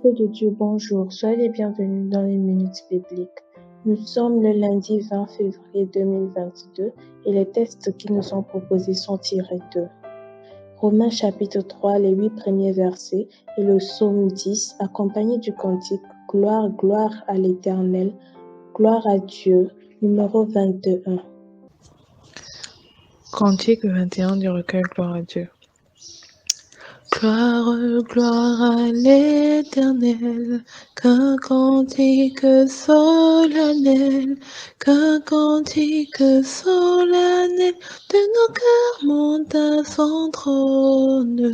Peuple de Dieu, bonjour, soyez les bienvenus dans les minutes bibliques. Nous sommes le lundi 20 février 2022 et les textes qui nous sont proposés sont tirés de Romains chapitre 3, les 8 premiers versets et le psaume 10, accompagné du cantique Gloire, gloire à l'Éternel, gloire à Dieu, numéro 21. Cantique 21 du recueil Gloire à Dieu. Gloire, gloire à l'Éternel, qu'un cantique solennel, qu'un cantique solennel de nos cœurs monte à son trône.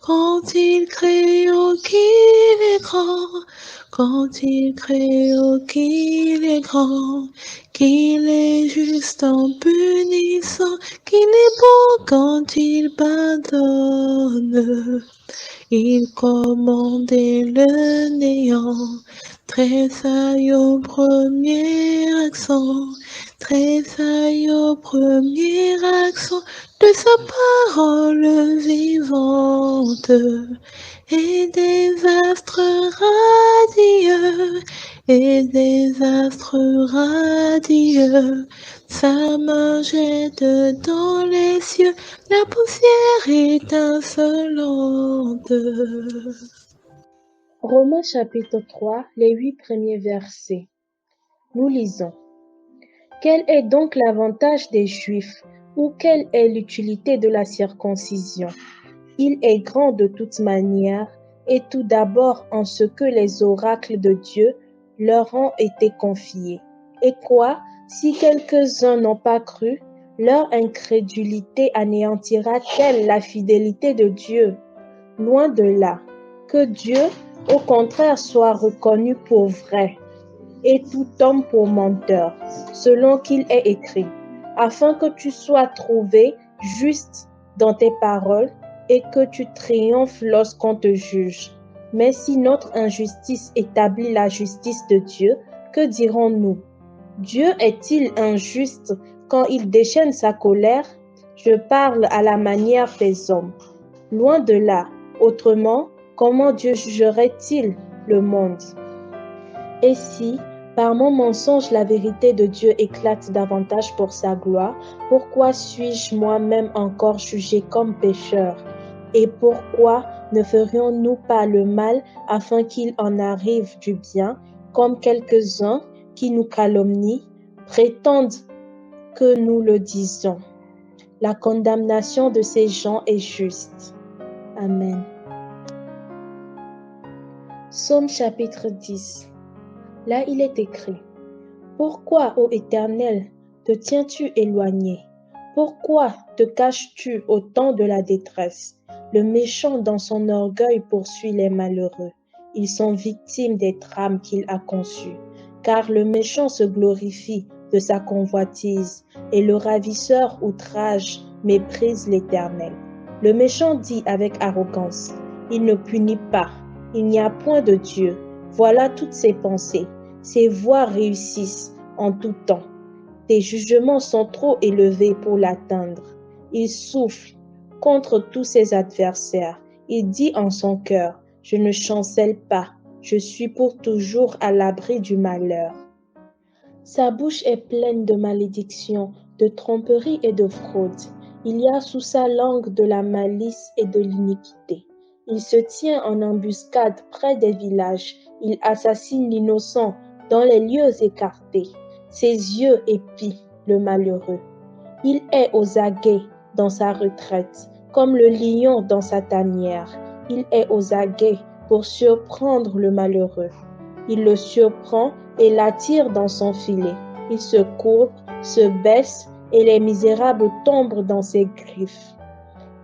Quand il crée, oh qu'il est grand, quand il crée, oh qu'il est grand, qu'il est juste en punissant, qu'il est bon quand il pardonne. Il commandait le néant, tressaille au premier accent, tressaille au premier accent de sa parole vivante, et des astres radieux, et des astres radieux, sa main jette dans les cieux la poussière étincelante. Romains chapitre 3, les 8 premiers versets. Nous lisons. Quel est donc l'avantage des Juifs ou quelle est l'utilité de la circoncision? Il est grand de toute manière et tout d'abord en ce que les oracles de Dieu leur ont été confiés. Et quoi, si quelques-uns n'ont pas cru, leur incrédulité anéantira-t-elle la fidélité de Dieu? Loin de là, que Dieu, au contraire, soit reconnu pour vrai et tout homme pour menteur, selon qu'il est écrit, afin que tu sois trouvé juste dans tes paroles et que tu triomphes lorsqu'on te juge. Mais si notre injustice établit la justice de Dieu, que dirons-nous? Dieu est-il injuste quand il déchaîne sa colère? Je parle à la manière des hommes. Loin de là, autrement, comment Dieu jugerait-il le monde? Et si, par mon mensonge, la vérité de Dieu éclate davantage pour sa gloire, pourquoi suis-je moi-même encore jugé comme pécheur? Et pourquoi ne ferions-nous pas le mal afin qu'il en arrive du bien, comme quelques-uns qui nous calomnient, prétendent que nous le disons? La condamnation de ces gens est juste. Amen. Psaume chapitre 10. Là, il est écrit, « Pourquoi, ô Éternel, te tiens-tu éloigné? Pourquoi te caches-tu au temps de la détresse? Le méchant dans son orgueil poursuit les malheureux. Ils sont victimes des trames qu'il a conçues. Car le méchant se glorifie de sa convoitise, et le ravisseur outrage, méprise l'Éternel. Le méchant dit avec arrogance, « Il ne punit pas, il n'y a point de Dieu. » Voilà toutes ses pensées. Ses voies réussissent en tout temps. Tes jugements sont trop élevés pour l'atteindre. Il souffle contre tous ses adversaires. Il dit en son cœur, « Je ne chancelle pas, je suis pour toujours à l'abri du malheur. » Sa bouche est pleine de malédictions, de tromperies et de fraudes. Il y a sous sa langue de la malice et de l'iniquité. Il se tient en embuscade près des villages. Il assassine l'innocent dans les lieux écartés. Ses yeux épient le malheureux. Il est aux aguets dans sa retraite, comme le lion dans sa tanière. Il est aux aguets pour surprendre le malheureux. Il le surprend et l'attire dans son filet. Il se courbe, se baisse et les misérables tombent dans ses griffes.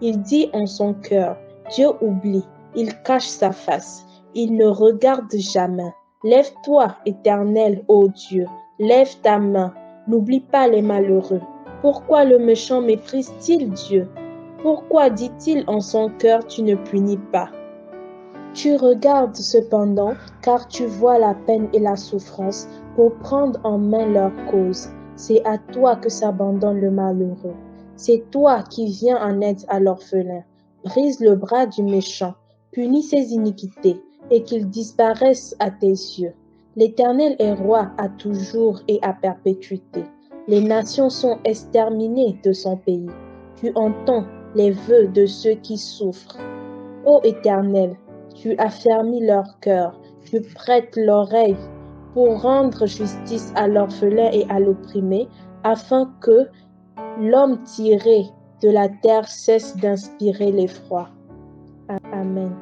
Il dit en son cœur, Dieu oublie, il cache sa face, il ne regarde jamais. Lève-toi, Éternel, ô Dieu, lève ta main, n'oublie pas les malheureux. Pourquoi le méchant méprise-t-il Dieu? Pourquoi dit-il en son cœur, tu ne punis pas? Tu regardes cependant, car tu vois la peine et la souffrance pour prendre en main leur cause. C'est à toi que s'abandonne le malheureux. C'est toi qui viens en aide à l'orphelin. Brise le bras du méchant, punis ses iniquités, et qu'ils disparaissent à tes yeux. L'Éternel est roi à toujours et à perpétuité. Les nations sont exterminées de son pays. Tu entends les vœux de ceux qui souffrent. Ô Éternel, tu affermis leur cœur, tu prêtes l'oreille pour rendre justice à l'orphelin et à l'opprimé, afin que l'homme tiré de la terre cesse d'inspirer l'effroi. Amen.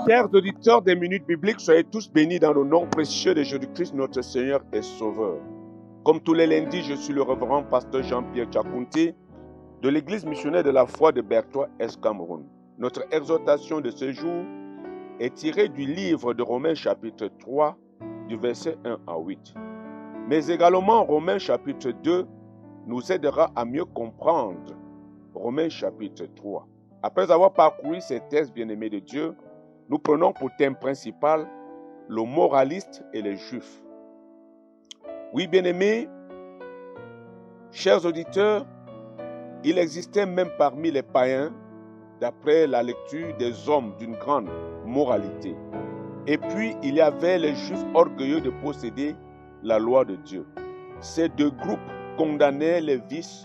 Chers auditeurs des minutes bibliques, soyez tous bénis dans le nom précieux de Jésus-Christ, notre Seigneur et Sauveur. Comme tous les lundis, je suis le révérend pasteur Jean-Pierre Tchakounti de l'église missionnaire de la foi de Bertois-Est Cameroun. Notre exhortation de ce jour est tirée du livre de Romains chapitre 3, du verset 1 à 8. Mais également, Romains chapitre 2 nous aidera à mieux comprendre Romains chapitre 3. Après avoir parcouru ces textes bien-aimés de Dieu, nous prenons pour thème principal le moraliste et les juifs. Oui, bien-aimés, chers auditeurs, il existait même parmi les païens, d'après la lecture, des hommes d'une grande moralité. Et puis, il y avait les juifs orgueilleux de posséder la loi de Dieu. Ces deux groupes condamnaient les vices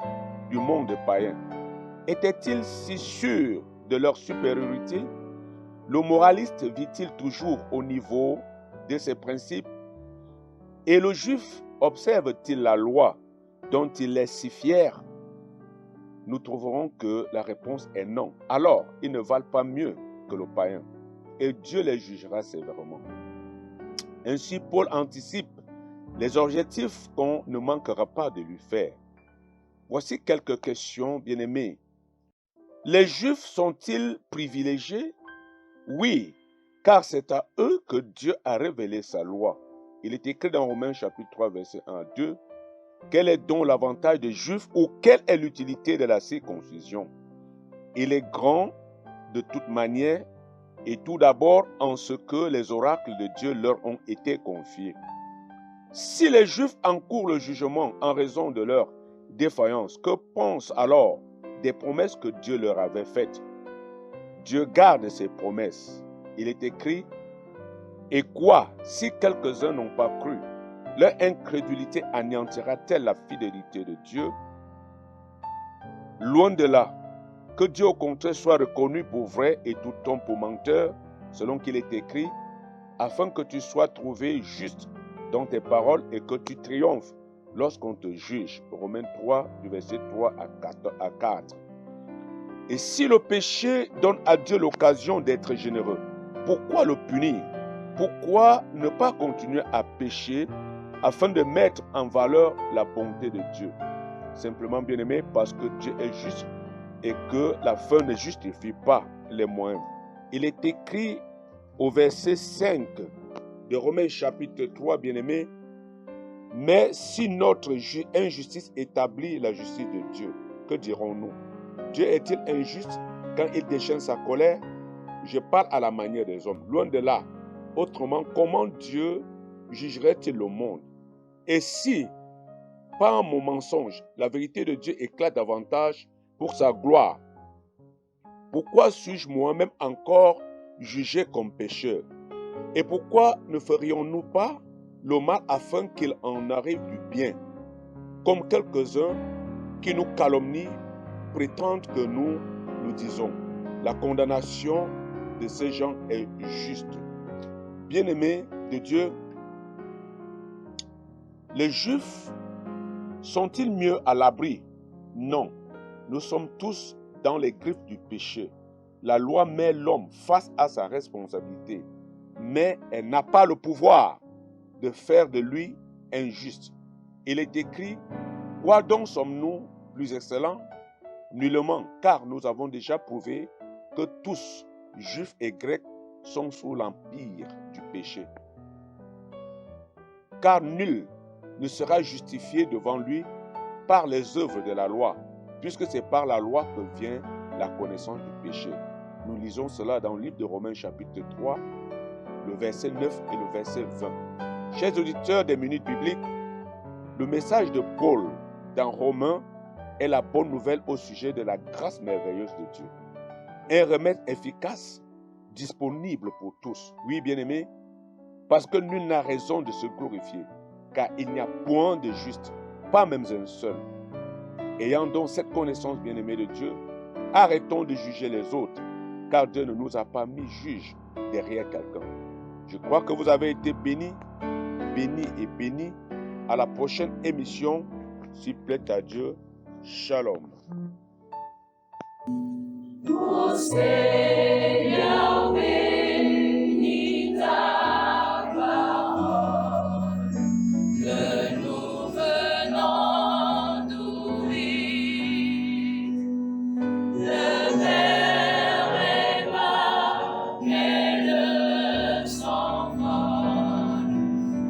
du monde païen. Étaient-ils si sûrs de leur supériorité? Le moraliste vit-il toujours au niveau de ses principes? Et le juif observe-t-il la loi dont il est si fier? Nous trouverons que la réponse est non. Alors, ils ne valent pas mieux que le païen. Et Dieu les jugera sévèrement. Ainsi, Paul anticipe les objectifs qu'on ne manquera pas de lui faire. Voici quelques questions, bien-aimés. Les Juifs sont-ils privilégiés? Oui, car c'est à eux que Dieu a révélé sa loi. Il est écrit dans Romains chapitre 3, verset 1 à 2. Quel est donc l'avantage des Juifs ou quelle est l'utilité de la circoncision? Il est grand de toute manière et tout d'abord en ce que les oracles de Dieu leur ont été confiés. Si les Juifs encourent le jugement en raison de leur défaillance, que pensent alors des promesses que Dieu leur avait faites? Dieu garde ses promesses. Il est écrit, « Et quoi, si quelques-uns n'ont pas cru, leur incrédulité anéantira-t-elle la fidélité de Dieu? » Loin de là, que Dieu au contraire soit reconnu pour vrai et tout homme pour menteur, selon qu'il est écrit, afin que tu sois trouvé juste dans tes paroles et que tu triomphes lorsqu'on te juge. Romains 3, du verset 3 à 4. Et si le péché donne à Dieu l'occasion d'être généreux, pourquoi le punir? Pourquoi ne pas continuer à pécher afin de mettre en valeur la bonté de Dieu? Simplement, bien-aimé, parce que Dieu est juste et que la fin ne justifie pas les moyens. Il est écrit au verset 5 de Romains chapitre 3, bien-aimé, « Mais si notre injustice établit la justice de Dieu, que dirons-nous? Dieu est-il injuste quand il déchaîne sa colère? Je parle à la manière des hommes. Loin de là. Autrement, comment Dieu jugerait-il le monde? Et si, par mon mensonge, la vérité de Dieu éclate davantage pour sa gloire, pourquoi suis-je moi-même encore jugé comme pécheur? Et pourquoi ne ferions-nous pas le mal afin qu'il en arrive du bien? Comme quelques-uns qui nous calomnient prétendent que nous disons. La condamnation de ces gens est juste. Bien-aimés de Dieu, les Juifs sont-ils mieux à l'abri? Non. Nous sommes tous dans les griffes du péché. La loi met l'homme face à sa responsabilité, mais elle n'a pas le pouvoir de faire de lui injuste. il est écrit, quoi donc sommes-nous plus excellents? Nullement, car nous avons déjà prouvé que tous, juifs et grecs, sont sous l'empire du péché. Car nul ne sera justifié devant lui par les œuvres de la loi, puisque c'est par la loi que vient la connaissance du péché. Nous lisons cela dans le livre de Romains chapitre 3, le verset 9 et le verset 20. Chers auditeurs des minutes bibliques, le message de Paul dans Romains est la bonne nouvelle au sujet de la grâce merveilleuse de Dieu. Un remède efficace, disponible pour tous. Oui, bien-aimés, parce que nul n'a raison de se glorifier, car il n'y a point de juste, pas même un seul. Ayant donc cette connaissance, bien-aimés de Dieu, arrêtons de juger les autres, car Dieu ne nous a pas mis juges derrière quelqu'un. Je crois que vous avez été bénis et bénis. À la prochaine émission, s'il plaît à Dieu. Shalom. Ô Seigneur, bénis ta parole, que nous venons d'ouvrir. Le Père Emmanuel s'envole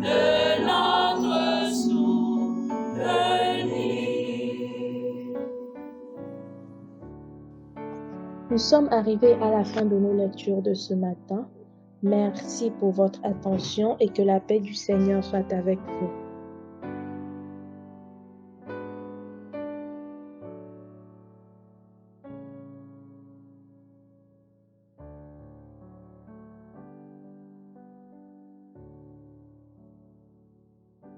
de notre souvenir. Nous sommes arrivés à la fin de nos lectures de ce matin. Merci pour votre attention et que la paix du Seigneur soit avec vous.